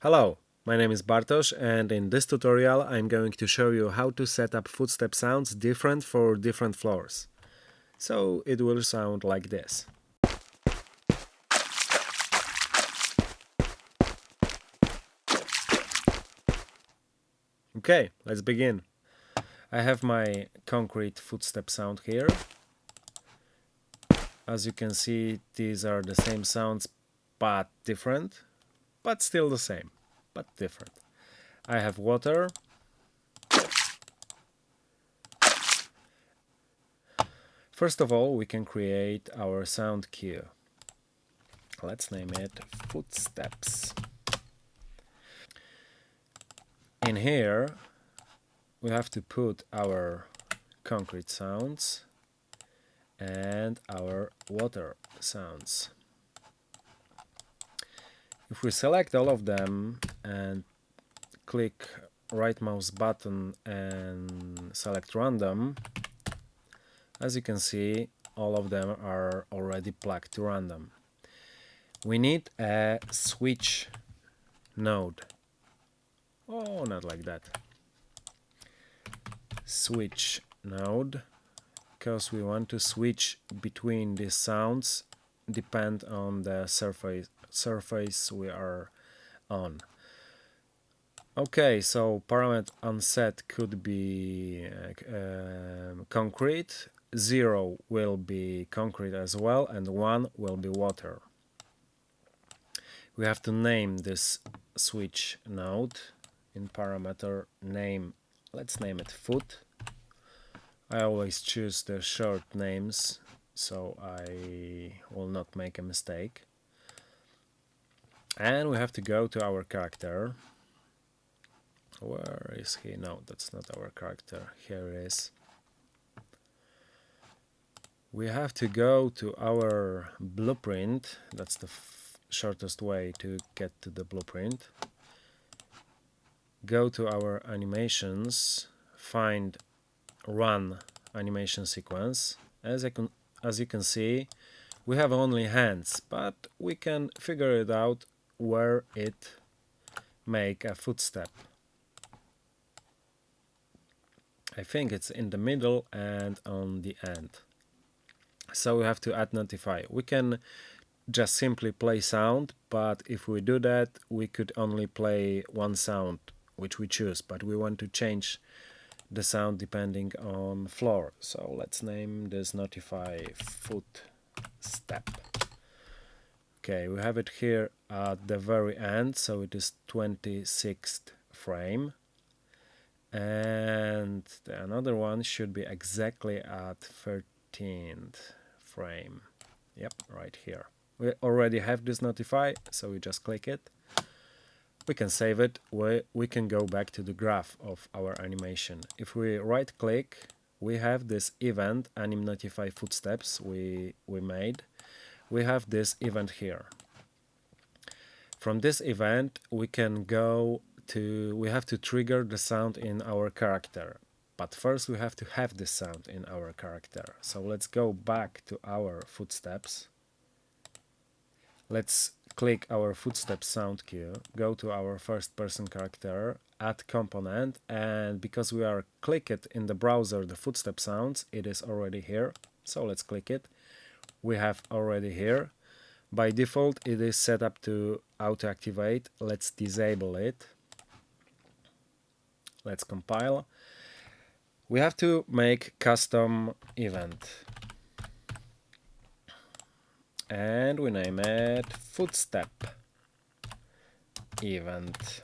Hello, my name is Bartosz, and in this tutorial I'm going to show you how to set up footstep sounds different for different floors. So it will sound like this. Okay, let's begin. I have my concrete footstep sound here. As you can see, these are the same sounds but different, but still the same, but different. I have water. First of all, we can create our sound cue. Let's name it Footsteps. In here, we have to put our concrete sounds and our water sounds. If we select all of them and click right mouse button and select random, as you can see, all of them are already plugged to random. We need a switch node. Oh, not like that. Switch node, because we want to switch between these sounds depend on the surface we are on. Okay, so parameter unset could be concrete, 0 will be concrete as well, and 1 will be water. We have to name this switch node in parameter name. Let's name it foot. I always choose the short names so I will not make a mistake. And we have to go to our character. Where is he? No, that's not our character. Here he is. We have to go to our blueprint. That's the shortest way to get to the blueprint. Go to our animations, find run animation sequence. As you can see, we have only hands, but we can figure it out where it make a footstep. I think it's in the middle and on the end. So we have to add notify. We can just simply play sound, but if we do that, we could only play one sound which we choose, but we want to change the sound depending on floor. So let's name this notify footstep. Okay, we have it here at the very end, so it is 26th frame. And another one should be exactly at 13th frame. Yep, right here. We already have this notify, so we just click it. We can save it. We can go back to the graph of our animation. If we right click, we have this event AmimNotify footsteps we made. We have this event here. From this event, we can go to, we have to trigger the sound in our character. But first we have to have this sound in our character. So let's go back to our footsteps. Let's click our footstep sound cue, go to our first person character, add component, and because we are click it in the browser, the footstep sounds, it is already here. So let's click it. We have already here. By default, it is set up to auto activate. Let's disable it. Let's compile. We have to make custom event. And we name it footstep event.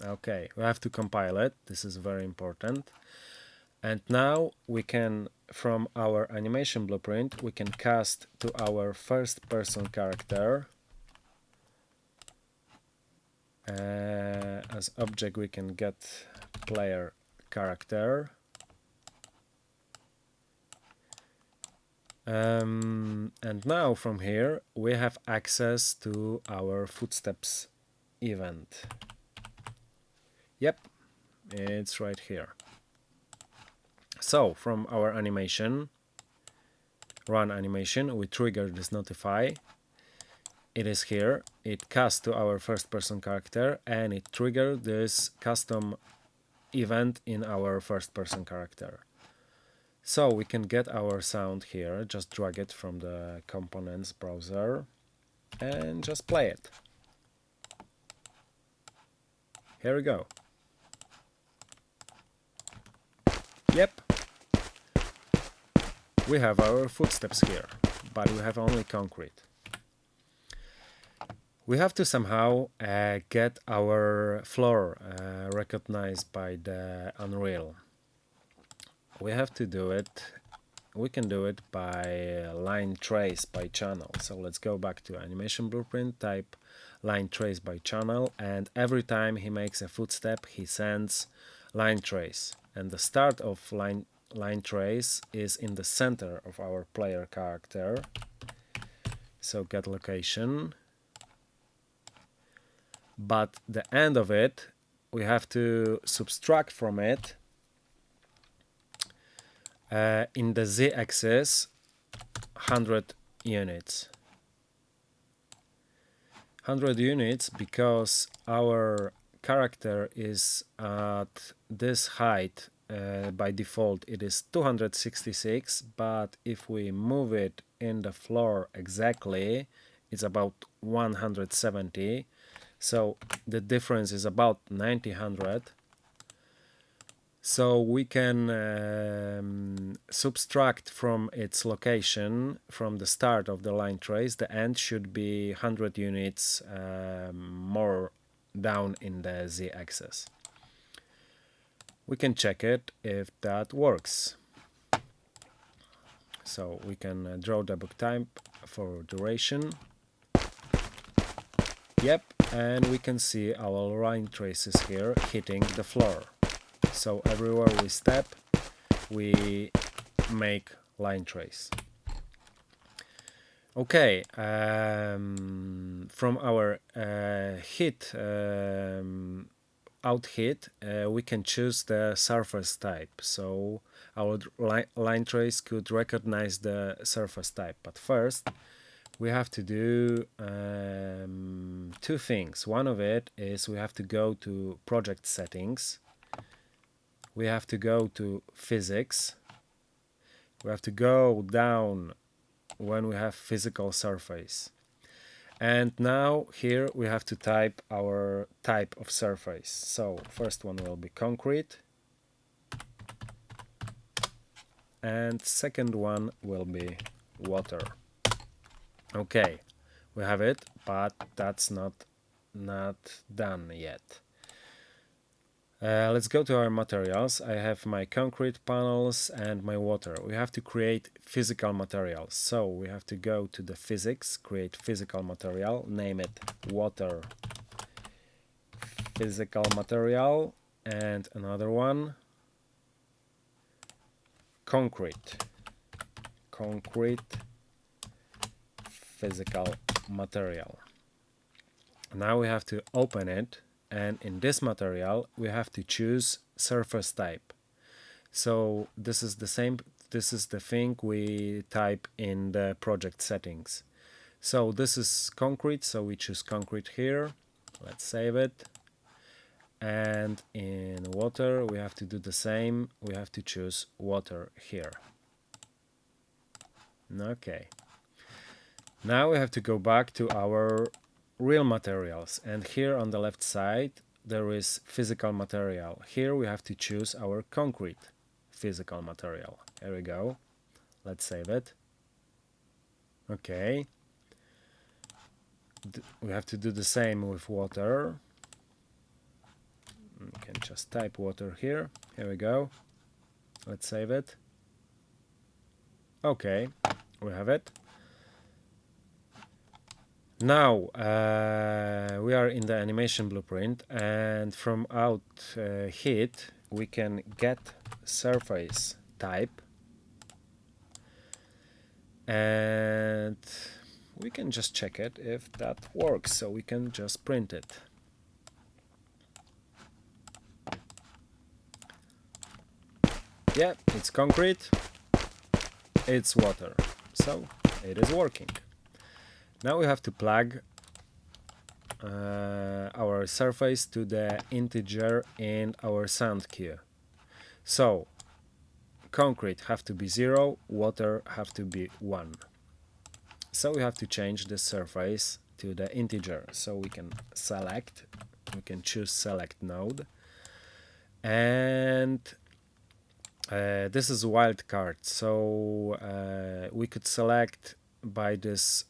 Okay, we have to compile it. This is very important. And now we can, from our animation blueprint, we can cast to our first person character. As object we can get player character. And now from here we have access to our footsteps event. Yep, it's right here. So from our animation, run animation, we trigger this notify. It is here. it casts to our first person character and it triggers this custom event in our first person character. So we can get our sound here, just drag it from the components browser and just play it. Here we go. Yep. We have our footsteps here, but we have only concrete. We have to somehow get our floor recognized by the Unreal. We have to do it. We can do it by LineTrace by channel. So let's go back to animation blueprint, type LineTrace by channel, and every time he makes a footstep, he sends LineTrace. And the start of LineTrace is in the center of our player character. So get location. But the end of it, we have to subtract from it in the z-axis 100 units. 100 units because our character is at this height. By default it is 266, but if we move it in the floor exactly, it's about 170. So the difference is about 900. So we can subtract from its location, from the start of the line trace. The end should be 100 units more down in the z-axis. We can check it if that works. So we can draw the book type for duration. Yep, and we can see our line traces here hitting the floor. So everywhere we step, we make line trace. Okay, from our hit, out hit, we can choose the surface type. So our line trace could recognize the surface type. But first, we have to do two things. One of it is we have to go to project settings. We have to go to physics. We have to go down when we have physical surface. And now here we have to type our type of surface. So first one will be concrete. And second one will be water. Okay, we have it, but that's not done yet. Let's go to our materials. I have my concrete panels and my water. We have to create physical materials. So we have to go to the physics, create physical material, name it water physical material, and another one concrete physical material. Now we have to open it, and in this material we have to choose surface type. So this is the same, this is the thing we type in the project settings. So this is concrete, so we choose concrete here. Let's save it. And in water we have to do the same, we have to choose water here. Okay. Now we have to go back to our real materials, and here on the left side there is physical material. Here we have to choose our concrete physical material. Here we go. Let's save it. Okay. We have to do the same with water. We can just type water here. Here we go. Let's save it. Okay, we have it. Now we are in the animation blueprint, and from out hit we can get surface type, and we can just check it if that works. So we can just print it. Yeah, it's concrete, it's water, so it is working. Now we have to plug our surface to the integer in our sound cue. So concrete have to be 0, water have to be 1. So we have to change the surface to the integer. So we can choose select node, and this is wildcard. So we could select by this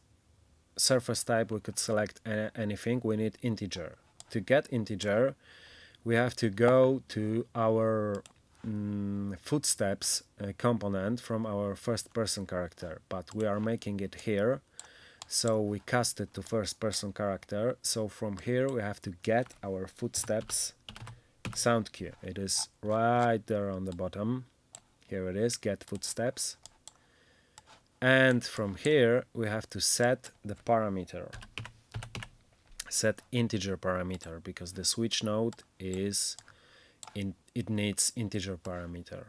surface type, we could select anything. We need integer. To get integer, we have to go to our footsteps component from our first person character, but we are making it here, so we cast it to first person character. So from here we have to get our footsteps sound cue. It is right there on the bottom. Here it is, get footsteps. And from here we have to set the parameter, set integer parameter, because the switch node is it needs integer parameter.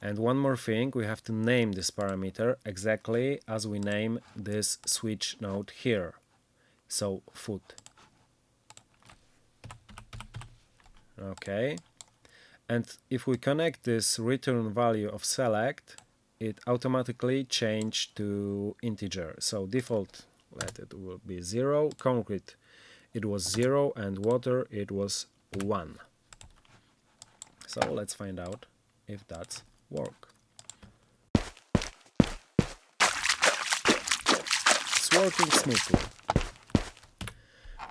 And one more thing, we have to name this parameter exactly as we name this switch node here. So foot. Okay. And if we connect this return value of select, it automatically changed to integer. So default, let it will be 0. Concrete, it was 0, and water, it was 1. So let's find out if that's work. It's working smoothly.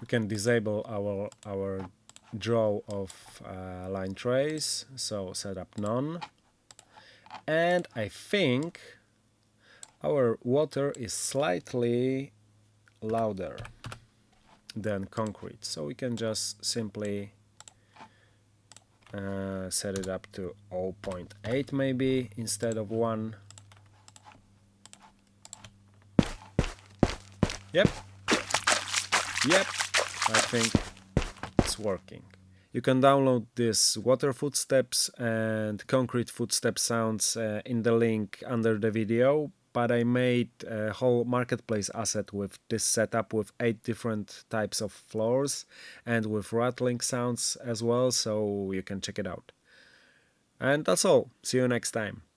We can disable our draw of LineTrace, so set up none. And I think our water is slightly louder than concrete, so we can just simply set it up to 0.8 maybe instead of 1. Yep, I think it's working. You can download this water footsteps and concrete footstep sounds in the link under the video, but I made a whole marketplace asset with this setup with 8 different types of floors and with rattling sounds as well, so you can check it out. And that's all. See you next time.